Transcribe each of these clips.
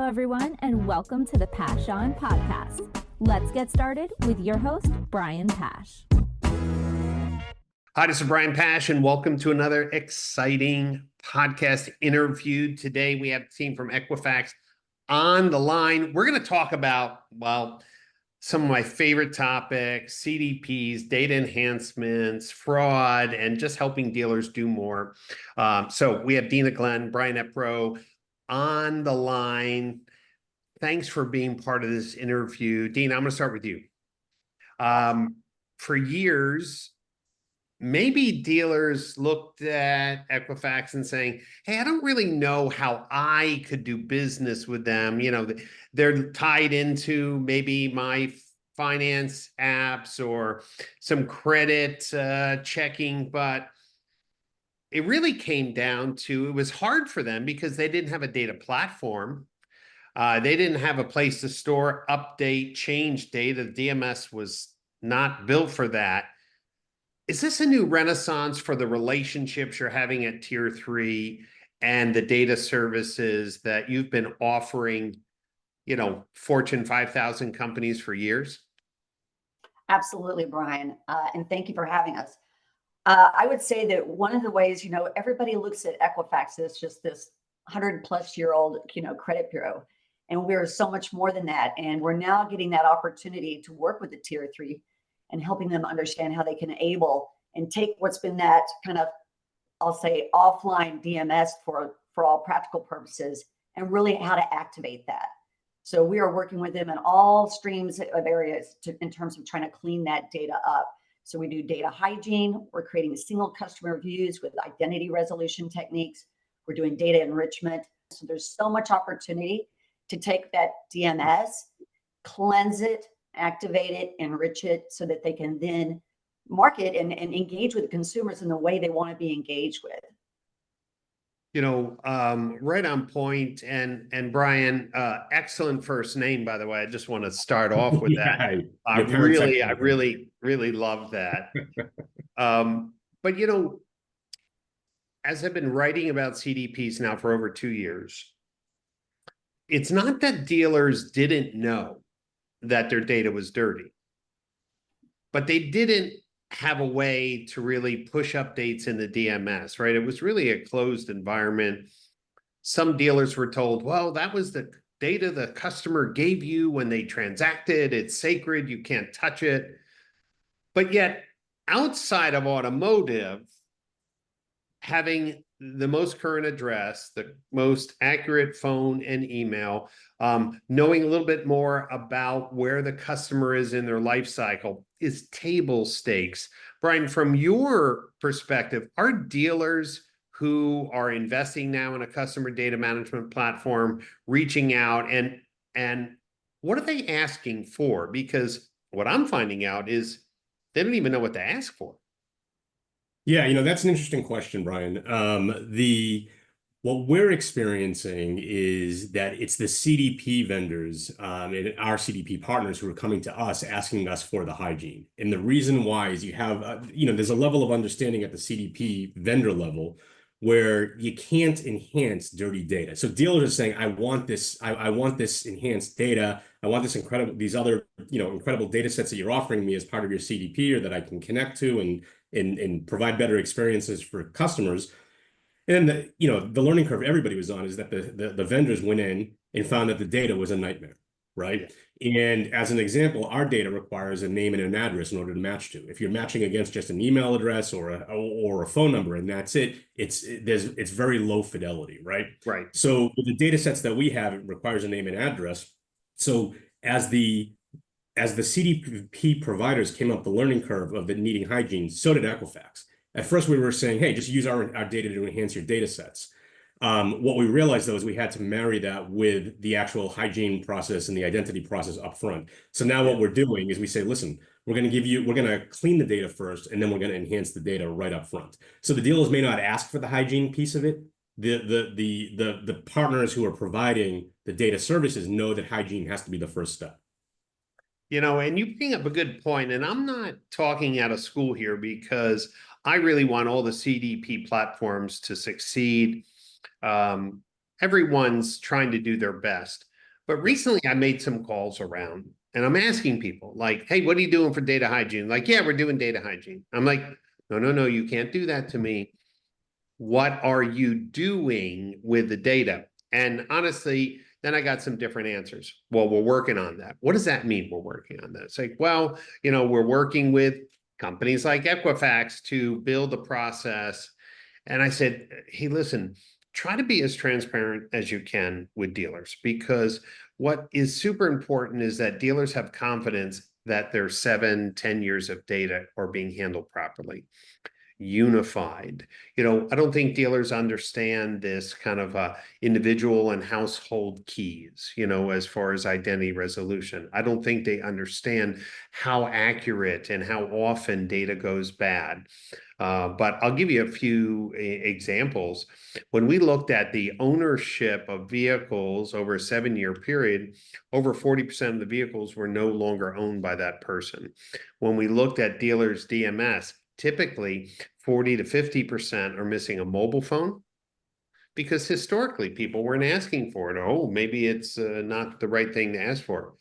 Hello, everyone, and welcome to the Pash On Podcast. Let's get started with your host, Brian Pash. Hi, this is Brian Pash, and welcome to another exciting podcast interview. Today, we have a team from Equifax on the line. We're going to talk about, some of my favorite topics, CDPs, data enhancements, fraud, and just helping dealers do more. So we have Deana Glenn, Brian Epro on the line. Thanks for being part of this interview. Deana, I'm going to start with you. For years, maybe dealers looked at Equifax and saying, hey, I don't really know how I could do business with them. You know, they're tied into maybe my finance apps or some credit checking, but it really came down to, it was hard for them because they didn't have a data platform. They didn't have a place to store, update, change data. The DMS was not built for that. Is this a new renaissance for the relationships you're having at Tier 3 and the data services that you've been offering, you know, Fortune 5,000 companies for years? Absolutely, Brian. And thank you for having us. I would say that one of the ways, everybody looks at Equifax as just this 100-plus-year-old, credit bureau. And we're so much more than that. And we're now getting that opportunity to work with the Tier 3 and helping them understand how they can enable and take what's been that kind of, I'll say, offline DMS for all practical purposes, and really how to activate that. So we are working with them in all streams of areas in terms of trying to clean that data up. So we do data hygiene. We're creating single customer views with identity resolution techniques. We're doing data enrichment. So there's so much opportunity to take that DMS, cleanse it, activate it, enrich it so that they can then market and engage with consumers in the way they want to be engaged with. Right on point. And Brian, excellent first name, by the way. I just want to start off with that. I really love that. But as I've been writing about CDPs now for over 2 years, it's not that dealers didn't know that their data was dirty, but they didn't have a way to really push updates in the DMS, right? It was really a closed environment. Some dealers were told, well, that was the data the customer gave you when they transacted. It's sacred. You can't touch it. But yet, outside of automotive, having the most current address, the most accurate phone and email, knowing a little bit more about where the customer is in their life cycle is table stakes. Brian, from your perspective, are dealers who are investing now in a customer data management platform reaching out, and what are they asking for? Because what I'm finding out is they don't even know what to ask for. Yeah, that's an interesting question, Brian. What we're experiencing is that it's the CDP vendors and our CDP partners who are coming to us asking us for the hygiene. And the reason why is you have, there's a level of understanding at the CDP vendor level where you can't enhance dirty data. So dealers are saying, I want this enhanced data. I want these other, incredible data sets that you're offering me as part of your CDP or that I can connect to and provide better experiences for customers. And the learning curve everybody was on is that the vendors went in and found that the data was a nightmare, right? And as an example, our data requires a name and an address in order to match to. If you're matching against just an email address or a phone number and that's it, it's very low fidelity, right? Right. So with the data sets that we have, it requires a name and address. So as the CDP providers came up the learning curve of the needing hygiene, so did Equifax. At first, we were saying, hey, just use our data to enhance your data sets. What we realized, though, is we had to marry that with the actual hygiene process and the identity process up front. So now what we're doing is we say, listen, we're going to clean the data first, and then we're going to enhance the data right up front. So the dealers may not ask for the hygiene piece of it. The partners who are providing the data services know that hygiene has to be the first step. And you bring up a good point, and I'm not talking out of school here because I really want all the CDP platforms to succeed. Everyone's trying to do their best. But recently I made some calls around and I'm asking people like, hey, what are you doing for data hygiene? Like, yeah, we're doing data hygiene. I'm like, no, you can't do that to me. What are you doing with the data? And honestly, then I got some different answers. Well, we're working on that. What does that mean? We're working on that. It's like, well, we're working with companies like Equifax to build a process. And I said, hey, listen, try to be as transparent as you can with dealers, because what is super important is that dealers have confidence that their 7-10 years of data are being handled properly, unified. I don't think dealers understand this kind of individual and household keys, as far as identity resolution. I don't think they understand how accurate and how often data goes bad. But I'll give you a few examples. When we looked at the ownership of vehicles over a 7-year period, over 40% of the vehicles were no longer owned by that person. When we looked at dealers' DMS, typically 40 to 50% are missing a mobile phone, because historically people weren't asking for it. Oh, maybe it's not the right thing to ask for.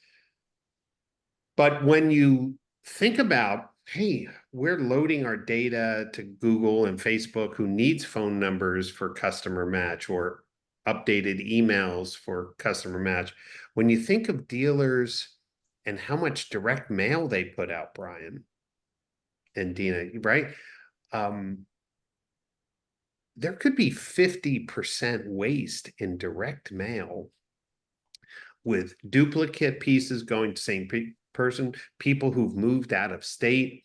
But when you think about, hey, we're loading our data to Google and Facebook, who needs phone numbers for customer match or updated emails for customer match. When you think of dealers and how much direct mail they put out, Brian and Deana, right? There could be 50% waste in direct mail, with duplicate pieces going to same person, people who've moved out of state,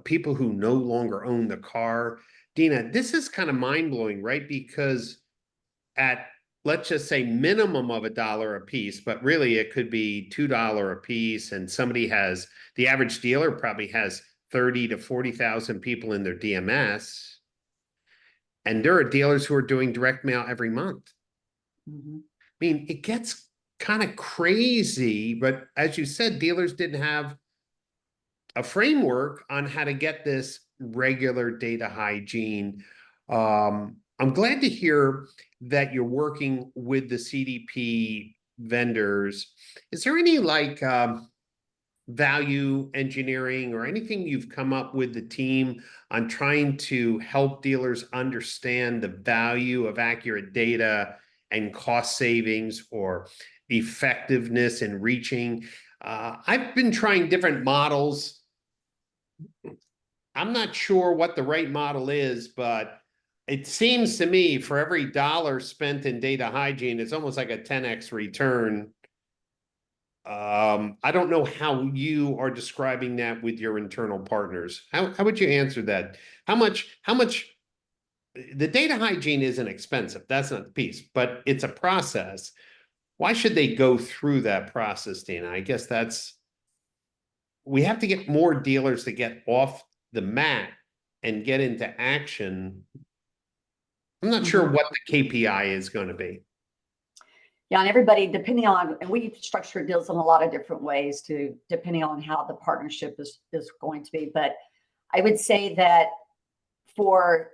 people who no longer own the car. Deana, this is kind of mind-blowing, right? Because at, let's just say, minimum of $1 a piece, but really it could be $2 a piece, and the average dealer probably has 30 to 40,000 people in their DMS. And there are dealers who are doing direct mail every month. Mm-hmm. I mean, it gets kind of crazy, but as you said, dealers didn't have a framework on how to get this regular data hygiene. I'm glad to hear that you're working with the CDP vendors. Is there any value engineering or anything you've come up with the team on trying to help dealers understand the value of accurate data and cost savings or effectiveness in reaching? I've been trying different models. I'm not sure what the right model is, but it seems to me for every dollar spent in data hygiene, it's almost like a 10x return. I don't know how you are describing that with your internal partners. How would you answer that? How much the data hygiene isn't expensive. That's not the piece, but it's a process. Why should they go through that process, Deana? I guess we have to get more dealers to get off the mat and get into action. I'm not sure what the KPI is going to be. Yeah, and everybody, depending on, and we structure deals in a lot of different ways depending on how the partnership is going to be. But I would say that for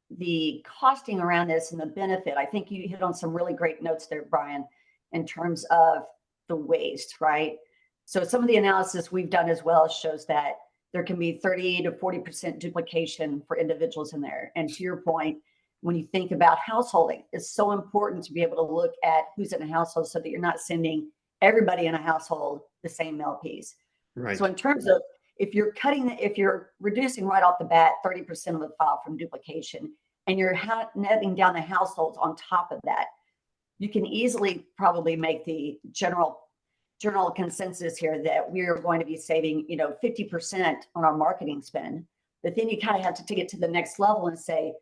the costing around this and the benefit, I think you hit on some really great notes there, Brian, in terms of the waste, right? So some of the analysis we've done as well shows that there can be 30 to 40% duplication for individuals in there. And to your point, when you think about householding, it's so important to be able to look at who's in a household so that you're not sending everybody in a household the same mail piece. Right. So in terms of if you're reducing right off the bat 30% of the file from duplication, and you're netting down the households on top of that, you can easily probably make the general consensus here that we're going to be saving 50% on our marketing spend. But then you kind of have to take it to the next level and say,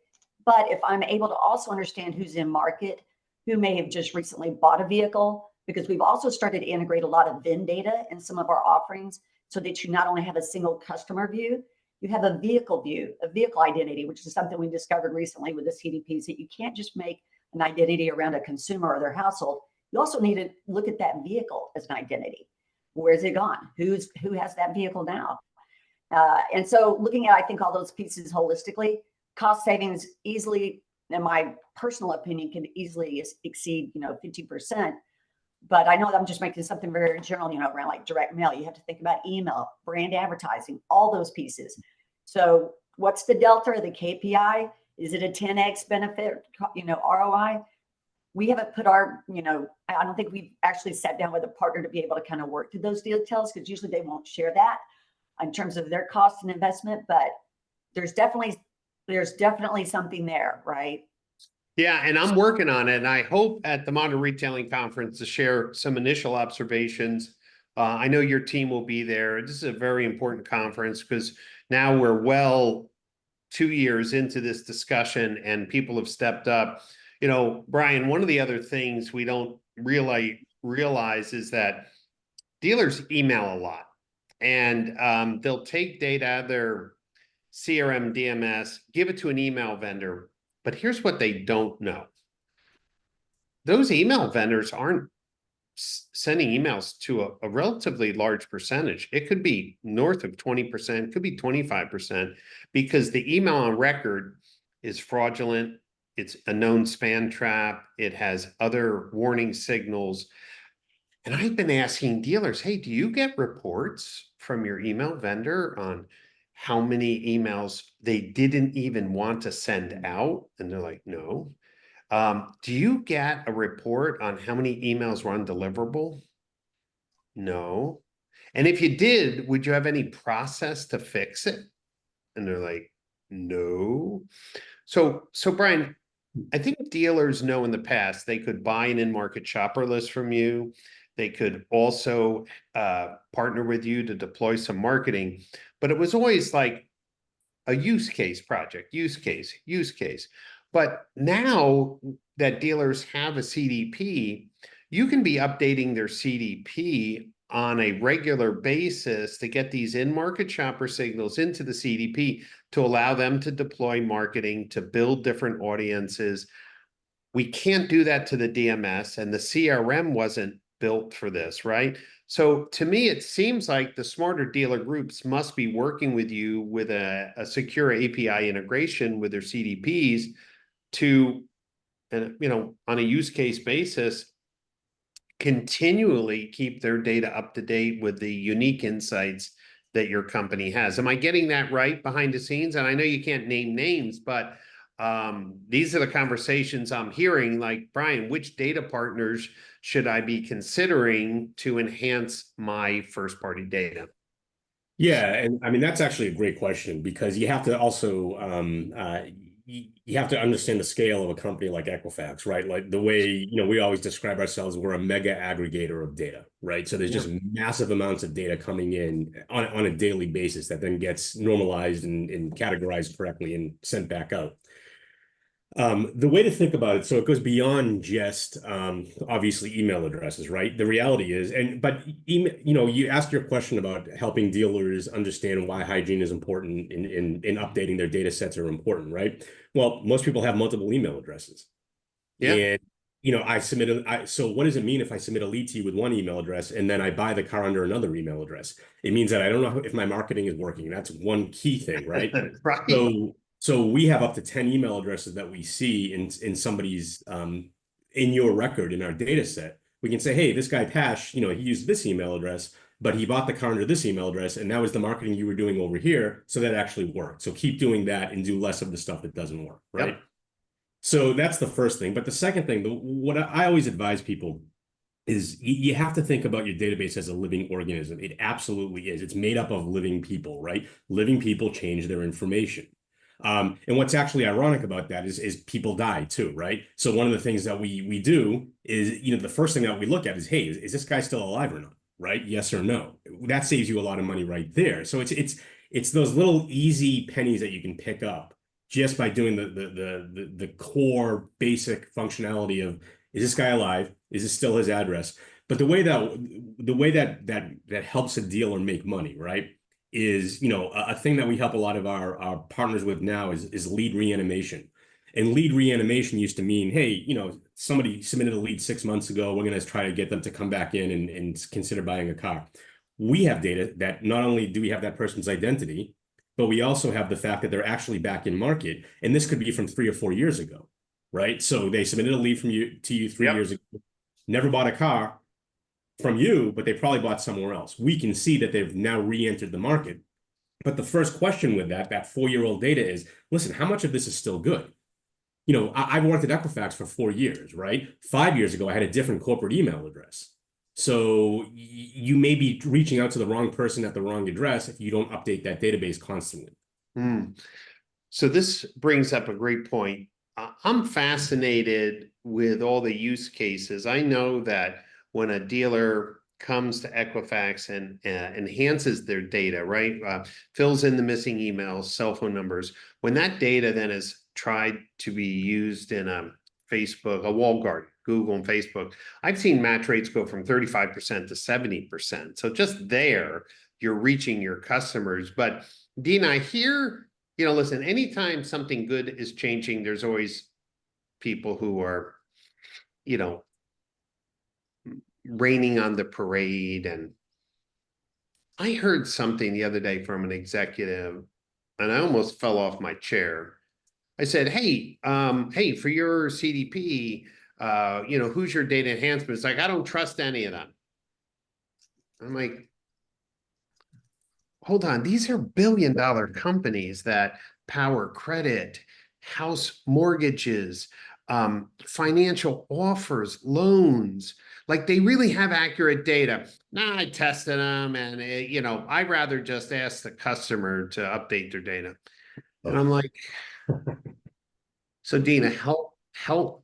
but if I'm able to also understand who's in market, who may have just recently bought a vehicle, because we've also started to integrate a lot of VIN data in some of our offerings so that you not only have a single customer view, you have a vehicle view, a vehicle identity, which is something we discovered recently with the CDPs, that you can't just make an identity around a consumer or their household. You also need to look at that vehicle as an identity. Where's it gone? Who has that vehicle now? And so looking at, I think, all those pieces holistically, cost savings easily, in my personal opinion, can easily exceed 50%. But I know that I'm just making something very general, around like direct mail. You have to think about email, brand advertising, all those pieces. So what's the delta or the KPI? Is it a 10x benefit, ROI? We haven't put our, I don't think we've actually sat down with a partner to be able to kind of work through those details, because usually they won't share that in terms of their cost and investment, but there's definitely something there, right? Yeah, and I'm working on it, and I hope at the Modern Retailing Conference to share some initial observations. I know your team will be there. This is a very important conference because now we're 2 years into this discussion and people have stepped up. Brian, one of the other things we don't realize is that dealers email a lot, and they'll take data out of their CRM, DMS, give it to an email vendor. But here's what they don't know. Those email vendors aren't sending emails to a relatively large percentage. It could be north of 20%, could be 25%, because the email on record is fraudulent. It's a known spam trap. It has other warning signals. And I've been asking dealers, hey, do you get reports from your email vendor on how many emails they didn't even want to send out? And they're like, no. Do you get a report on how many emails were undeliverable? No. And if you did, would you have any process to fix it? And they're like, no. So Brian, I think dealers know in the past they could buy an in-market shopper list from you. They could also partner with you to deploy some marketing, but it was always like a use case project, use case. But now that dealers have a CDP, you can be updating their CDP on a regular basis to get these in-market shopper signals into the CDP to allow them to deploy marketing, to build different audiences. We can't do that to the DMS, and the CRM wasn't built for this, right? So to me, it seems like the smarter dealer groups must be working with you with a secure API integration with their CDPs to, on a use case basis, continually keep their data up to date with the unique insights that your company has. Am I getting that right behind the scenes? And I know you can't name names, but these are the conversations I'm hearing. Like, Brian, which data partners should I be considering to enhance my first party data? Yeah, and I mean that's actually a great question, because you have to also you have to understand the scale of a company like Equifax, right? Like the way, we always describe ourselves, we're a mega aggregator of data, right? So there's just massive amounts of data coming in on a daily basis that then gets normalized and categorized correctly and sent back out. The way to think about it, so it goes beyond just obviously email addresses, right? The reality is, but email, you asked your question about helping dealers understand why hygiene is important in updating their data sets are important, right? Well, most people have multiple email addresses. Yeah. And so what does it mean if I submit a lead to you with one email address and then I buy the car under another email address? It means that I don't know if my marketing is working. That's one key thing, right? Right. So we have up to 10 email addresses that we see in somebody's in your record in our data set. We can say, hey, this guy Pash, he used this email address, but he bought the car under this email address, and that was the marketing you were doing over here. So that actually worked. So keep doing that and do less of the stuff that doesn't work, right? Yep. So that's the first thing. But the second thing, what I always advise people is you have to think about your database as a living organism. It absolutely is. It's made up of living people, right? Living people change their information. And what's actually ironic about that is people die too, right? So one of the things that we do is, the first thing that we look at is, hey, is this guy still alive or not? Right? Yes or no. That saves you a lot of money right there. So it's those little easy pennies that you can pick up just by doing the core basic functionality of, is this guy alive? Is this still his address? But the way that helps a dealer make money, right, is, a thing that we help a lot of our partners with now is lead reanimation. And lead reanimation used to mean, hey, somebody submitted a lead 6 months ago. We're going to try to get them to come back in and consider buying a car. We have data that not only do we have that person's identity, but we also have the fact that they're actually back in market. And this could be from 3 or 4 years ago, right? So they submitted a lead to you 3 years ago, never bought a car. from you, but they probably bought somewhere else. We can see that they've now re-entered the market. But the first question with that 4-year-old data is, listen, how much of this is still good? I've worked at Equifax for 4 years, right? 5 years ago, I had a different corporate email address. So you may be reaching out to the wrong person at the wrong address if you don't update that database constantly. So this brings up a great point. I'm fascinated with all the use cases. I know that when a dealer comes to Equifax and enhances their data, right? Fills in the missing emails, cell phone numbers. When that data then is tried to be used in a Facebook, a walled garden, Google and Facebook, I've seen match rates go from 35% to 70%. So just there, you're reaching your customers. But Deana, I hear, listen, anytime something good is changing, there's always people who are, raining on the parade. And I heard something the other day from an executive, and I almost fell off my chair. I said, hey, for your CDP, who's your data enhancement? It's like, I don't trust any of them. I'm like, hold on, these are billion-dollar companies that power credit, house mortgages, financial offers, loans. Like, they really have accurate data. Nah, I tested them, and I'd rather just ask the customer to update their data. And I'm like, so Deana, help.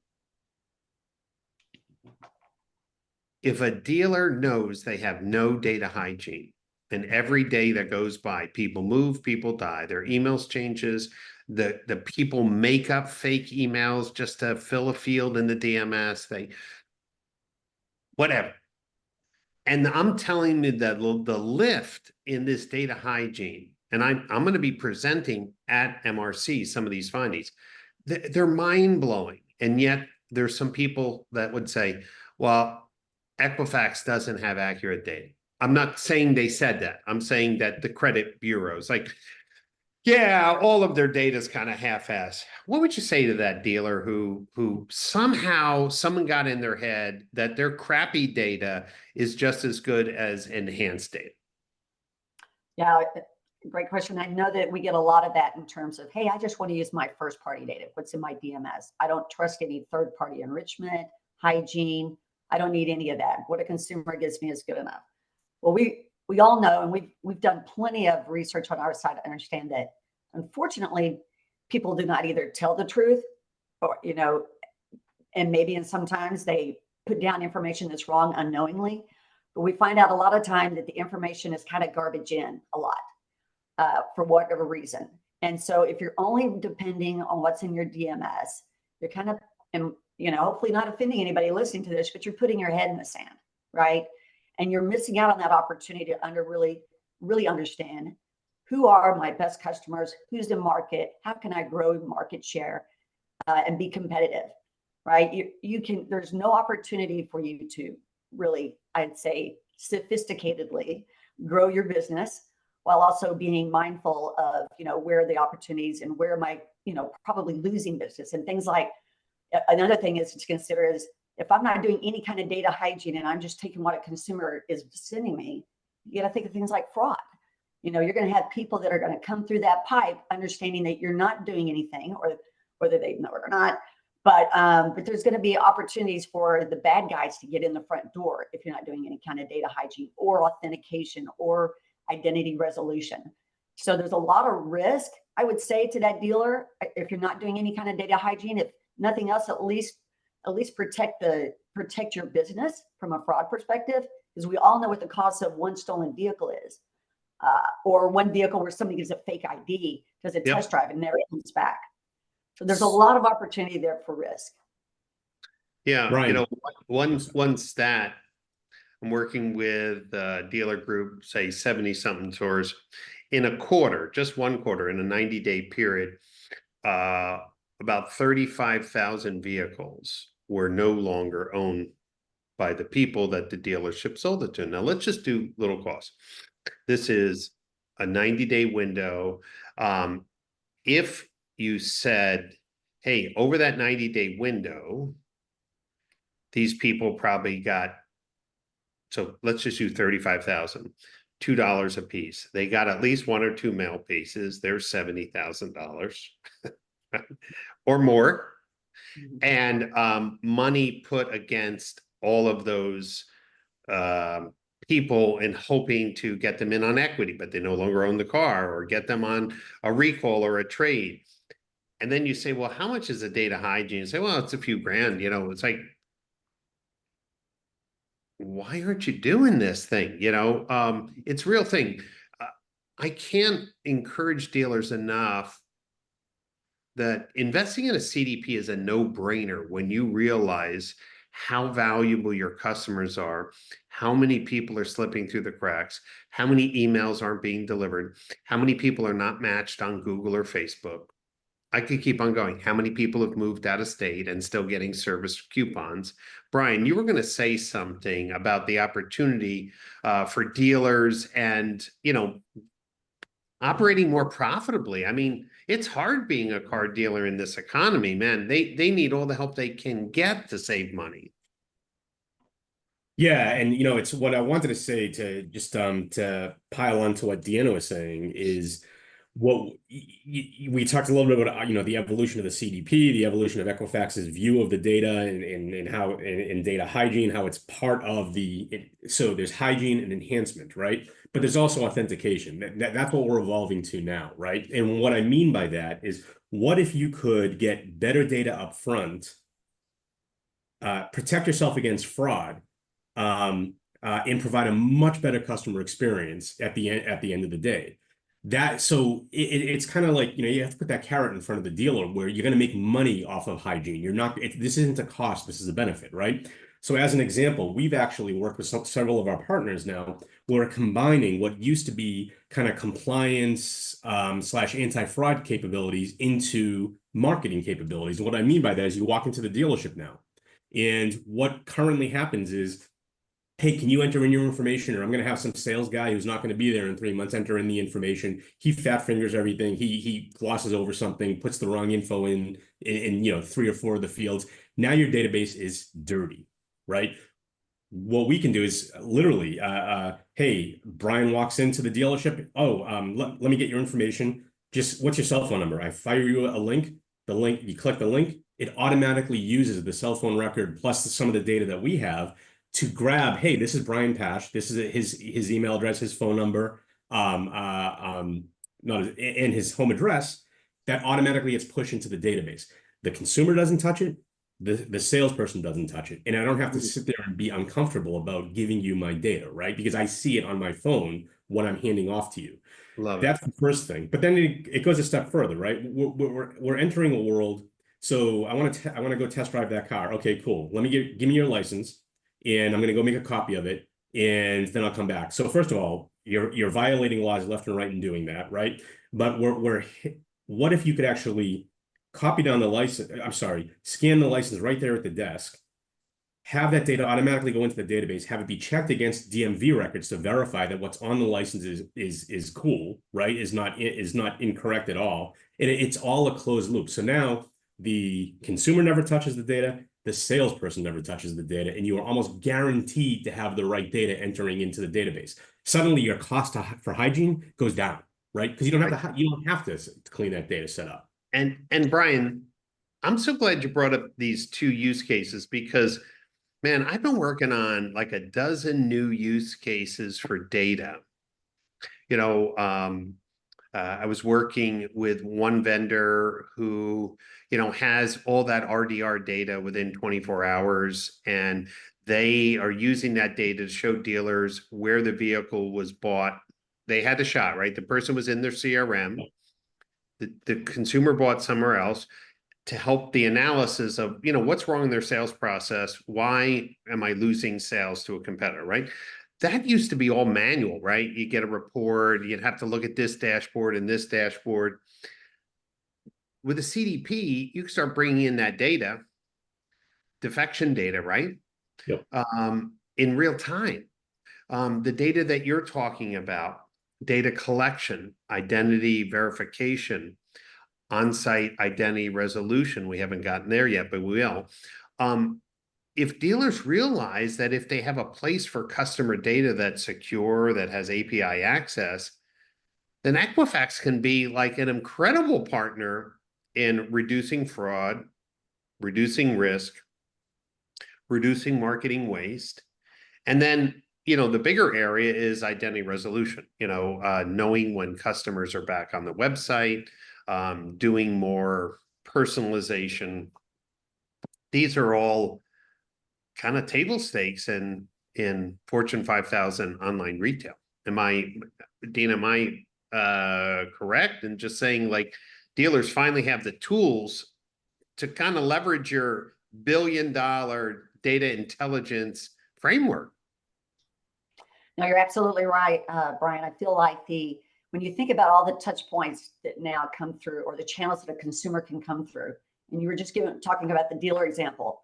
If a dealer knows they have no data hygiene, and every day that goes by, people move, people die, their emails changes, the people make up fake emails just to fill a field in the DMS, whatever. And I'm telling you that the lift in this data hygiene, and I'm going to be presenting at MRC some of these findings, they're mind-blowing. And yet there's some people that would say, well, Equifax doesn't have accurate data. I'm not saying they said that. I'm saying that the credit bureaus, like, yeah, all of their data is kind of half-assed. What would you say to that dealer who somehow someone got in their head that their crappy data is just as good as enhanced data? Yeah, great question. I know that we get a lot of that in terms of, hey, I just want to use my first-party data, what's in my DMS. I don't trust any third-party enrichment, hygiene. I don't need any of that. What a consumer gives me is good enough. Well, we all know, and we've done plenty of research on our side to understand that, unfortunately, people do not either tell the truth or, and maybe sometimes they put down information that's wrong unknowingly. But we find out a lot of time that the information is kind of garbage in a lot for whatever reason. And so if you're only depending on what's in your DMS, you're kind of, and hopefully not offending anybody listening to this, but you're putting your head in the sand, right? And you're missing out on that opportunity to really understand who are my best customers, who's the market, how can I grow market share and be competitive, right? There's no opportunity for you to really, I'd say, sophisticatedly grow your business while also being mindful of, where are the opportunities and where am I, probably losing business and things like. Another thing is to consider is, if I'm not doing any kind of data hygiene and I'm just taking what a consumer is sending me, you got to think of things like fraud. You're going to have people that are going to come through that pipe understanding that you're not doing anything, or whether they know it or not. But there's going to be opportunities for the bad guys to get in the front door if you're not doing any kind of data hygiene or authentication or identity resolution. So there's a lot of risk, I would say, to that dealer if you're not doing any kind of data hygiene. If nothing else, at least protect your business from a fraud perspective, because we all know what the cost of one stolen vehicle is, or one vehicle where somebody gives a fake ID, does a test drive and never comes back. So there's a lot of opportunity there for risk. Yeah, Right. one stat. I'm working with a dealer group, say 70-something stores, in a quarter, just one quarter, in a 90-day period, about 35,000 vehicles were no longer owned by the people that the dealership sold it to. Now, let's just do little costs. This is a 90-day window. If you said, hey, over that 90-day window, these people probably got So let's just use 35,000, $2 a piece. They got at least one or two mail pieces. There's $70,000 or more. And money put against all of those people and hoping to get them in on equity, but they no longer own the car, or get them on a recall or a trade. And then you say, well, how much is a data hygiene? You say, well, it's a few grand, it's like, why aren't you doing this thing? It's a real thing. I can't encourage dealers enough that investing in a CDP is a no-brainer when you realize how valuable your customers are, how many people are slipping through the cracks, how many emails aren't being delivered, how many people are not matched on Google or Facebook. I could keep on going. How many people have moved out of state and still getting service coupons? Brian, you were going to say something about the opportunity for dealers and, operating more profitably. I mean, it's hard being a car dealer in this economy, man. They need all the help they can get to save money. Yeah, and it's what I wanted to say, to just to pile on to what Deana was saying, is what we talked a little bit about, the evolution of the CDP, the evolution of Equifax's view of the data, and how in data hygiene, how it's part of so there's hygiene and enhancement, right? But there's also authentication. That's what we're evolving to now, right? And what I mean by that is, what if you could get better data up front, protect yourself against fraud, and provide a much better customer experience at the end of the day. It's kind of like, you have to put that carrot in front of the dealer, where you're going to make money off of hygiene. This isn't a cost, this is a benefit, right? So as an example, we've actually worked with several of our partners now, who are combining what used to be kind of compliance slash anti-fraud capabilities into marketing capabilities. And what I mean by that is, you walk into the dealership now, and what currently happens is, hey, can you enter in your information? Or I'm going to have some sales guy who's not going to be there in 3 months enter in the information. He fat fingers everything. He glosses over something, puts the wrong info in 3 or 4 of the fields. Now your database is dirty, right? What we can do is literally, hey, Brian walks into the dealership. Oh, let me get your information. Just, what's your cell phone number? I fire you a link. The link, you click the link. It automatically uses the cell phone record plus some of the data that we have to grab, hey, this is Brian Pash. This is his email address, his phone number, and his home address. That automatically gets pushed into the database. The consumer doesn't touch it. The salesperson doesn't touch it. And I don't have to sit there and be uncomfortable about giving you my data, right? Because I see it on my phone when I'm handing off to you. That's the first thing. But then it goes a step further, right? We're entering a world. So I want to go test drive that car. Okay, cool. Give me your license, and I'm going to go make a copy of it, and then I'll come back. So first of all, you're violating laws left and right in doing that, right? But what if you could actually copy down the license? I'm sorry, scan the license right there at the desk, have that data automatically go into the database, have it be checked against DMV records to verify that what's on the license is cool, right? Is not incorrect at all. And it's all a closed loop. So now the consumer never touches the data, the salesperson never touches the data, and you are almost guaranteed to have the right data entering into the database. Suddenly your cost for hygiene goes down, right? Because you don't have to clean that data set up. And Brian, I'm so glad you brought up these 2 use cases, because, man, I've been working on like a dozen new use cases for data. I was working with one vendor who, has all that RDR data within 24 hours, and they are using that data to show dealers where the vehicle was bought. They had the shot, right? The person was in their CRM. The consumer bought somewhere else, to help the analysis of, what's wrong in their sales process? Why am I losing sales to a competitor, right? That used to be all manual, right? You get a report, you'd have to look at this dashboard and this dashboard. With a CDP, you can start bringing in that data, defection data, right? Yep. In real time. The data that you're talking about, data collection, identity verification, on-site identity resolution. We haven't gotten there yet, but we will. if dealers realize that if they have a place for customer data that's secure, that has API access, then Equifax can be like an incredible partner in reducing fraud, reducing risk, reducing marketing waste. And then, the bigger area is identity resolution, knowing when customers are back on the website, doing more personalization. These are all kind of table stakes in Fortune 5000 online retail. Deana, am I correct in just saying like dealers finally have the tools to kind of leverage your $1 billion data intelligence framework? No, you're absolutely right, Brian. I feel like when you think about all the touch points that now come through, or the channels that a consumer can come through, and you were just talking about the dealer example.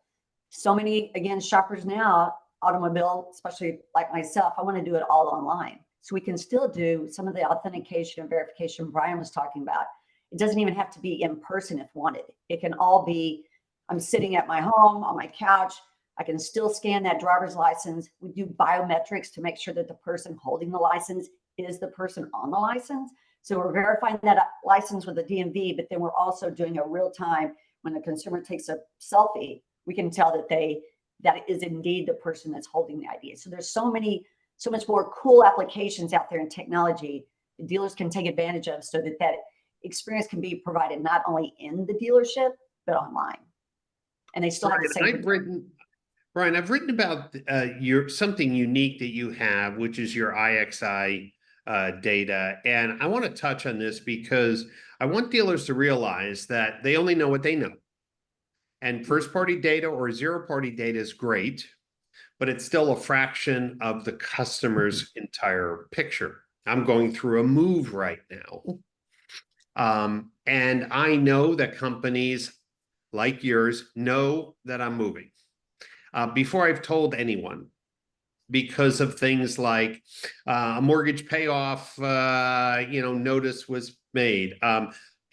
So many, again, shoppers now, automobile, especially like myself, I want to do it all online. So we can still do some of the authentication and verification Brian was talking about. It doesn't even have to be in person if wanted. It can all be, I'm sitting at my home on my couch. I can still scan that driver's license. We do biometrics to make sure that the person holding the license is the person on the license. So we're verifying that license with the DMV, but then we're also doing a real time when the consumer takes a selfie, we can tell that is indeed the person that's holding the ID. So there's so much more cool applications out there in technology the dealers can take advantage of, so that experience can be provided not only in the dealership, but online. And they still have the same. Brian, I've written about something unique that you have, which is your IXI data. And I want to touch on this because I want dealers to realize that they only know what they know. And first-party data or zero-party data is great, but it's still a fraction of the customer's entire picture. I'm going through a move right now. And I know that companies like yours know that I'm moving. Before I've told anyone, because of things like a mortgage payoff, notice was made.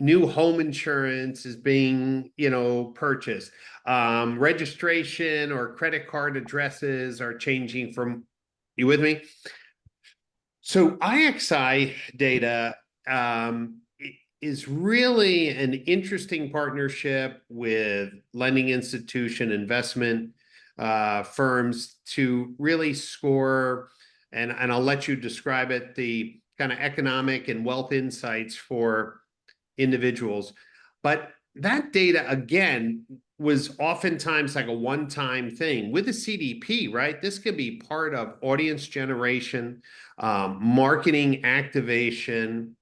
New home insurance is being, purchased. Registration or credit card addresses are changing from, you with me? So IXI data is really an interesting partnership with lending institution, investment firms to really score, and I'll let you describe it, the kind of economic and wealth insights for individuals. But that data, again, was oftentimes like a one-time thing. With a CDP, right? This could be part of audience generation, marketing activation.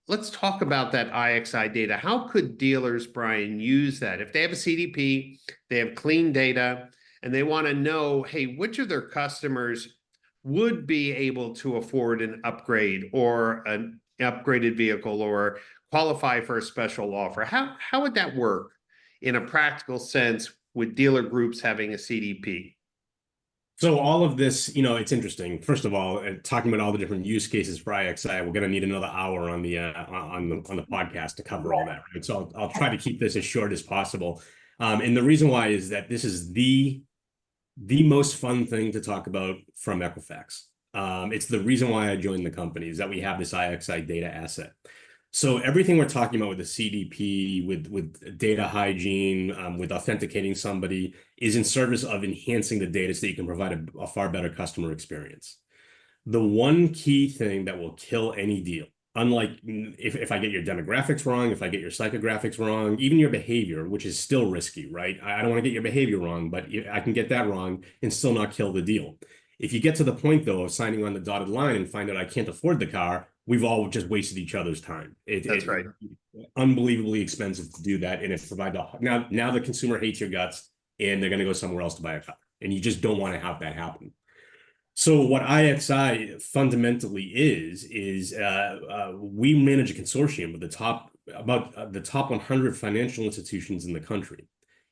Let's talk about that IXI data. How could dealers, Brian, use that? If they have a CDP, they have clean data, and they want to know, hey, which of their customers would be able to afford an upgrade or an upgraded vehicle or qualify for a special offer? How would that work in a practical sense with dealer groups having a CDP? So all of this, it's interesting. First of all, talking about all the different use cases for IXI, we're going to need another hour on the podcast to cover all that. Right? So I'll try to keep this as short as possible. And the reason why is that this is the most fun thing to talk about from Equifax. It's the reason why I joined the company, is that we have this IXI data asset. So everything we're talking about with the CDP, with data hygiene, with authenticating somebody, is in service of enhancing the data so that you can provide a far better customer experience. The one key thing that will kill any deal, unlike if I get your demographics wrong, if I get your psychographics wrong, even your behavior, which is still risky, right? I don't want to get your behavior wrong, but I can get that wrong and still not kill the deal. If you get to the point, though, of signing on the dotted line and find out I can't afford the car, we've all just wasted each other's time. That's right. Unbelievably expensive to do that. And it's now the consumer hates your guts and they're going to go somewhere else to buy a car. And you just don't want to have that happen. So what IXI fundamentally is we manage a consortium with about the top 100 financial institutions in the country.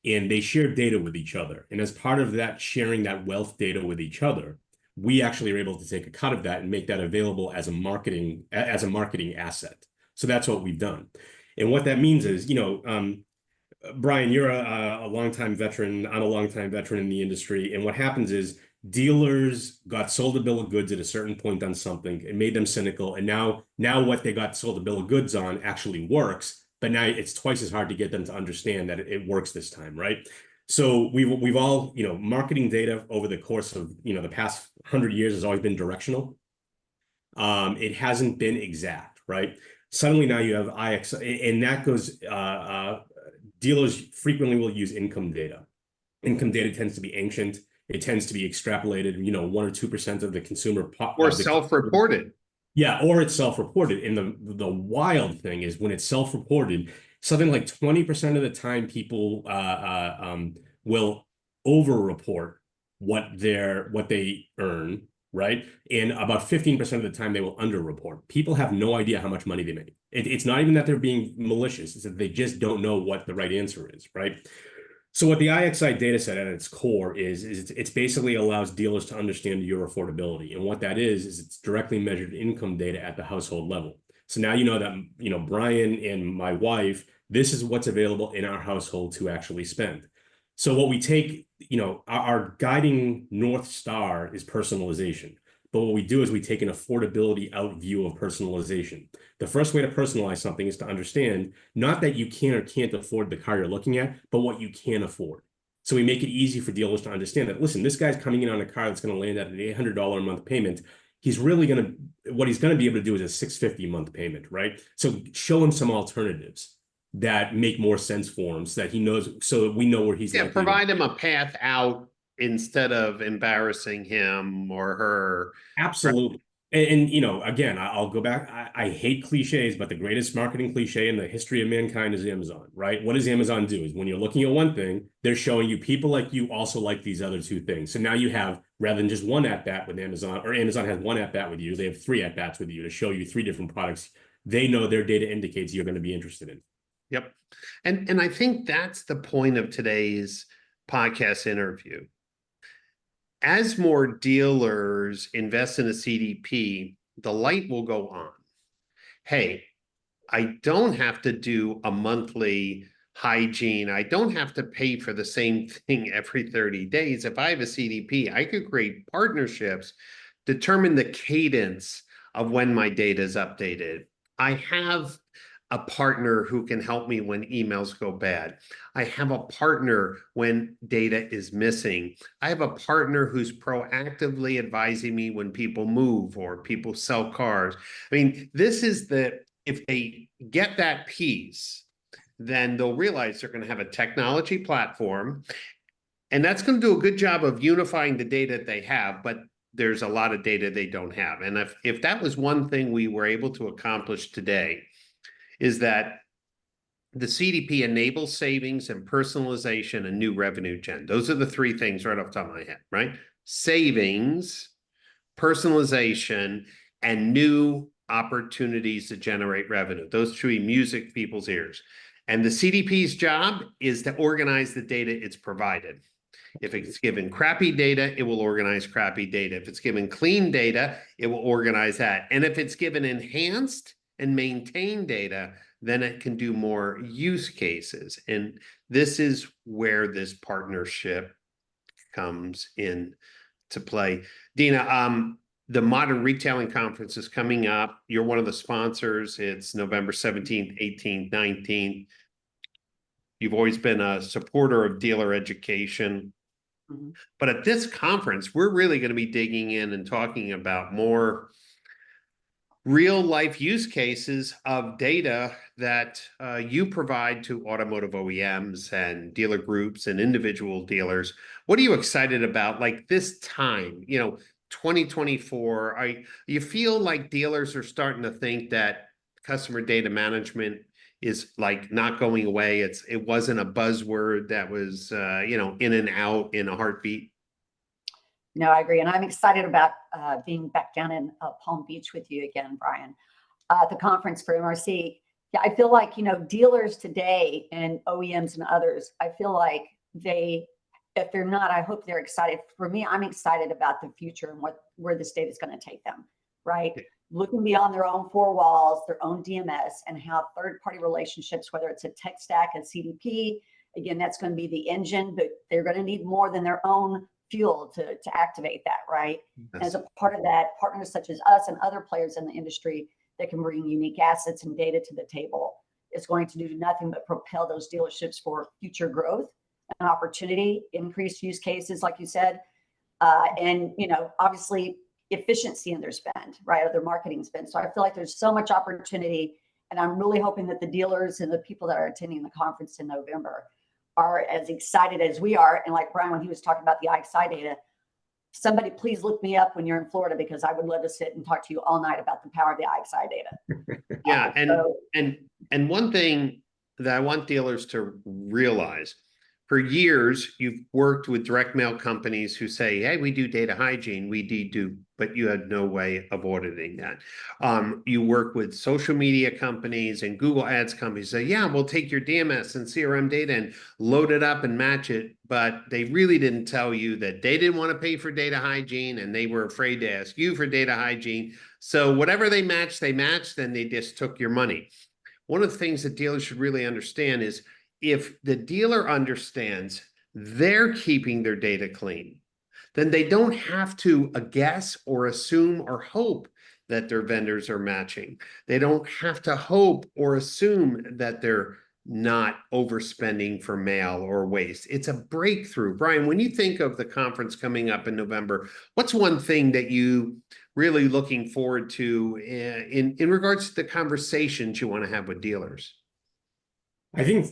And they share data with each other. And as part of that, sharing that wealth data with each other, we actually are able to take a cut of that and make that available as a marketing asset. So that's what we've done. And what that means is, Brian, you're a longtime veteran. I'm a longtime veteran in the industry. And what happens is dealers got sold a bill of goods at a certain point on something. It made them cynical. And now what they got sold a bill of goods on actually works. But now it's twice as hard to get them to understand that it works this time, right? So we've all, marketing data over the course of, the past 100 years has always been directional. It hasn't been exact, right? Suddenly now you have IX, and that goes, dealers frequently will use income data. Income data tends to be ancient. It tends to be extrapolated, 1 or 2% of the consumer. Or self-reported. Yeah, or it's self-reported. And the wild thing is when it's self-reported, something like 20% of the time people will over-report what they earn, right? And about 15% of the time they will under-report. People have no idea how much money they make. It's not even that they're being malicious, it's that they just don't know what the right answer is, right? So what the IXI data set at its core is it's basically allows dealers to understand your affordability. And what that is it's directly measured income data at the household level. So now you know that, Brian and my wife, this is what's available in our household to actually spend. So what we take, our guiding North Star is personalization. But what we do is we take an affordability out view of personalization. The first way to personalize something is to understand not that you can or can't afford the car you're looking at, but what you can afford. So we make it easy for dealers to understand that, listen, this guy's coming in on a car that's going to land at an $800 a month payment. What he's going to be able to do is a $650 a month payment, right? So show him some alternatives that make more sense for him so that he knows, so that we know where he's Yeah, provide him a path out instead of embarrassing him or her. Absolutely. And again, I'll go back. I hate cliches, but the greatest marketing cliche in the history of mankind is Amazon, right? What does Amazon do? Is when you're looking at one thing, they're showing you people like you also like these other two things. So now you have, rather than just one at-bat with Amazon, or Amazon has one at-bat with you, they have 3 at-bats with you to show you 3 different products they know their data indicates you're going to be interested in. Yep. And I think that's the point of today's podcast interview. As more dealers invest in a CDP, the light will go on. Hey, I don't have to do a monthly hygiene. I don't have to pay for the same thing every 30 days. If I have a CDP, I could create partnerships, determine the cadence of when my data is updated. I have a partner who can help me when emails go bad. I have a partner when data is missing. I have a partner who's proactively advising me when people move or people sell cars. I mean, if they get that piece, then they'll realize they're going to have a technology platform, and that's going to do a good job of unifying the data they have, but there's a lot of data they don't have. And if that was one thing we were able to accomplish today, is that the CDP enables savings and personalization and new revenue gen. Those are the 3 things right off the top of my head, right? Savings, personalization, and new opportunities to generate revenue. Those 3 music people's ears. And the CDP's job is to organize the data it's provided. If it's given crappy data, it will organize crappy data. If it's given clean data, it will organize that. And if it's given enhanced and maintained data, then it can do more use cases. And this is where this partnership comes in to play. Deana, the Modern Retailing Conference is coming up. You're one of the sponsors. It's November 17th, 18th, 19th. You've always been a supporter of dealer education. Mm-hmm. But at this conference, we're really going to be digging in and talking about more real life use cases of data that you provide to automotive OEMs and dealer groups and individual dealers. What are you excited about? Like this time, 2024, you feel like dealers are starting to think that customer data management is like not going away. It wasn't a buzzword that was, in and out in a heartbeat. No, I agree. And I'm excited about being back down in Palm Beach with you again, Brian, at the conference for MRC. Yeah, I feel like, dealers today and OEMs and others, I feel like if they're not, I hope they're excited. For me, I'm excited about the future and where this data is going to take them, right? Looking beyond their own 4 walls, their own DMS, and how third-party relationships, whether it's a tech stack, a CDP, Again, that's going to be the engine, but they're going to need more than their own fuel to activate that, right? Yes. As a part of that, partners such as us and other players in the industry that can bring unique assets and data to the table is going to do nothing but propel those dealerships for future growth and opportunity, increased use cases, like you said, and obviously efficiency in their spend, right, or their marketing spend. So I feel like there's so much opportunity, and I'm really hoping that the dealers and the people that are attending the conference in November are as excited as we are. And like Brian, when he was talking about the IXI data, somebody please look me up when you're in Florida, because I would love to sit and talk to you all night about the power of the IXI data. Yeah, and one thing that I want dealers to realize, for years, you've worked with direct mail companies who say, hey, we do data hygiene, we do, but you had no way of auditing that. You work with social media companies and Google Ads companies say, yeah, we'll take your DMS and CRM data and load it up and match it. But they really didn't tell you that they didn't want to pay for data hygiene and they were afraid to ask you for data hygiene. So whatever they matched, and they just took your money. One of the things that dealers should really understand is, if the dealer understands they're keeping their data clean, then they don't have to guess or assume or hope that their vendors are matching. They don't have to hope or assume that they're not overspending for mail or waste. It's a breakthrough. Brian, when you think of the conference coming up in November, what's one thing that you really looking forward to in regards to the conversations you want to have with dealers? I think,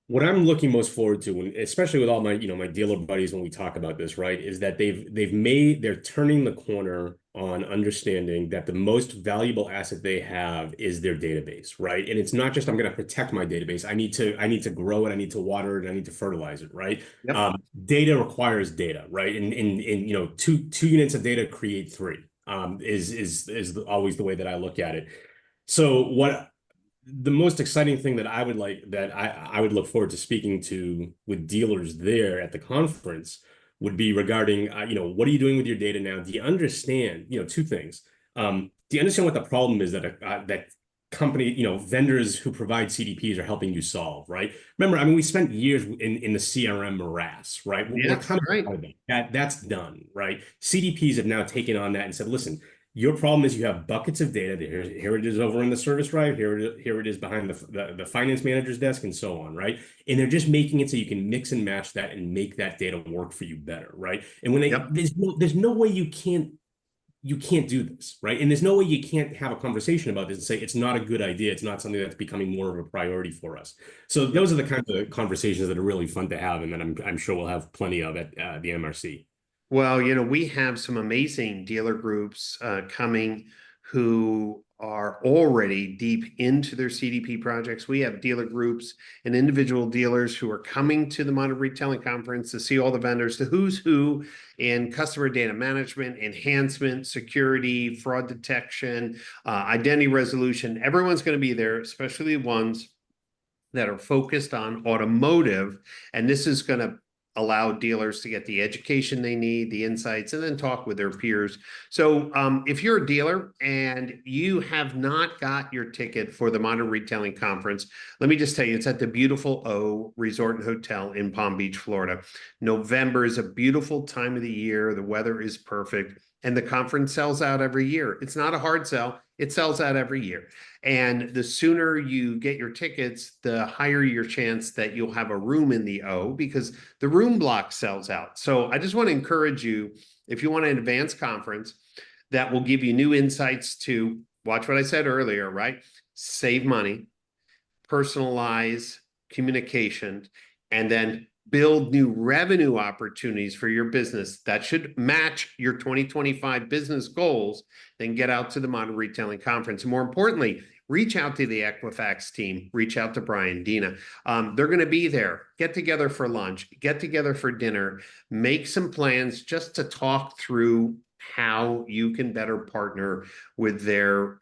what I'm looking most forward to, especially with all my, my dealer buddies when we talk about this, right, is that they're turning the corner on understanding that the most valuable asset they have is their database, right? And it's not just, I'm going to protect my database. I need to grow it. I need to water it. I need to fertilize it, right? Yep. Data requires data, right? And two units of data create three, is always the way that I look at it. So the most exciting thing that I would look forward to speaking to with dealers there at the conference would be regarding, what are you doing with your data now? Do you understand, two things? Do you understand what the problem is that company, vendors who provide CDPs are helping you solve, right? Remember, we spent years in the CRM morass, right? Yeah, We're kind of right. out of that's done, right? CDPs have now taken on that and said, listen, your problem is you have buckets of data. Here it is over in the service drive. Here it is behind the finance manager's desk, and so on, right? And they're just making it so you can mix and match that and make that data work for you better, right? And when there's no way you can't do this, right? And there's no way you can't have a conversation about this and say it's not a good idea. It's not something that's becoming more of a priority for us. So those are the kinds of conversations that are really fun to have, and that I'm sure we'll have plenty of at the MRC. Well, we have some amazing dealer groups coming who are already deep into their CDP projects. We have dealer groups and individual dealers who are coming to the Modern Retailing Conference to see all the vendors, the who's who in customer data management, enhancement, security, fraud detection, identity resolution. Everyone's going to be there, especially the ones that are focused on automotive. And this is going to allow dealers to get the education they need, the insights, and then talk with their peers. So if you're a dealer and you have not got your ticket for the Modern Retailing Conference, let me just tell you, it's at the beautiful O Resort and Hotel in Palm Beach, Florida. November is a beautiful time of the year. The weather is perfect. And the conference sells out every year. It's not a hard sell. It sells out every year. And the sooner you get your tickets, the higher your chance that you'll have a room in the O, because the room block sells out. So I just want to encourage you, if you want an advanced conference that will give you new insights to watch what I said earlier, right? Save money, personalize communication, and then build new revenue opportunities for your business that should match your 2025 business goals, then get out to the Modern Retailing Conference. And more importantly, reach out to the Equifax team, reach out to Brian, Deana. They're going to be there. Get together for lunch, get together for dinner, make some plans just to talk through how you can better partner with their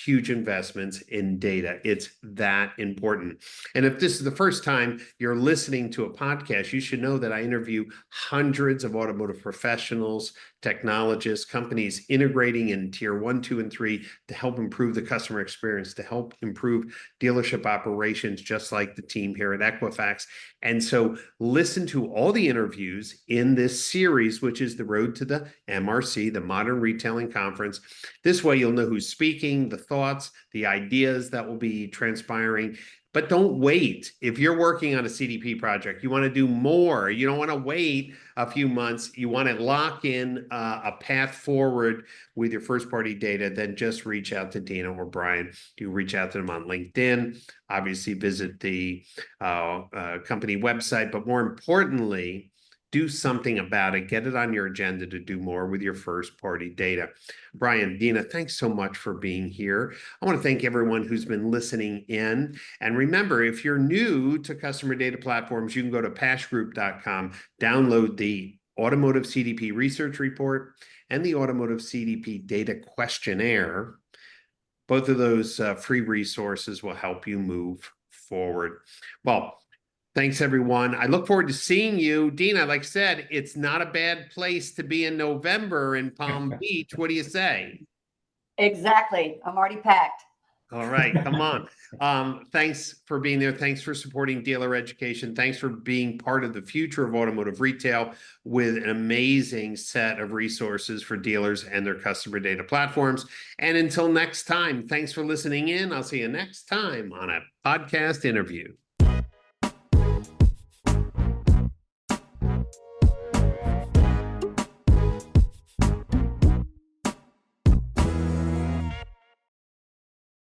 huge investments in data. It's that important. And if this is the first time you're listening to a podcast, you should know that I interview hundreds of automotive professionals, technologists, companies integrating in tier 1, 2, and 3 to help improve the customer experience, to help improve dealership operations, just like the team here at Equifax. And so listen to all the interviews in this series, which is the Road to the MRC, the Modern Retailing Conference. This way you'll know who's speaking, the thoughts, the ideas that will be transpiring. But don't wait. If you're working on a CDP project, you want to do more. You don't want to wait a few months. You want to lock in a path forward with your first party data, then just reach out to Deana or Brian. You reach out to them on LinkedIn, obviously visit the company website, but more importantly, do something about it. Get it on your agenda to do more with your first party data. Brian, Deana, thanks so much for being here. I want to thank everyone who's been listening in. And remember, if you're new to customer data platforms, you can go to pashgroup.com, download the Automotive CDP Research Report and the Automotive CDP Data Questionnaire. Both of those free resources will help you move forward. Well, thanks, everyone. I look forward to seeing you. Deana, like I said, it's not a bad place to be in November in Palm Beach. What do you say? Exactly. I'm already packed. All right, come on. Thanks for being there. Thanks for supporting dealer education. Thanks for being part of the future of automotive retail with an amazing set of resources for dealers and their customer data platforms. And until next time, thanks for listening in. I'll see you next time on a podcast interview.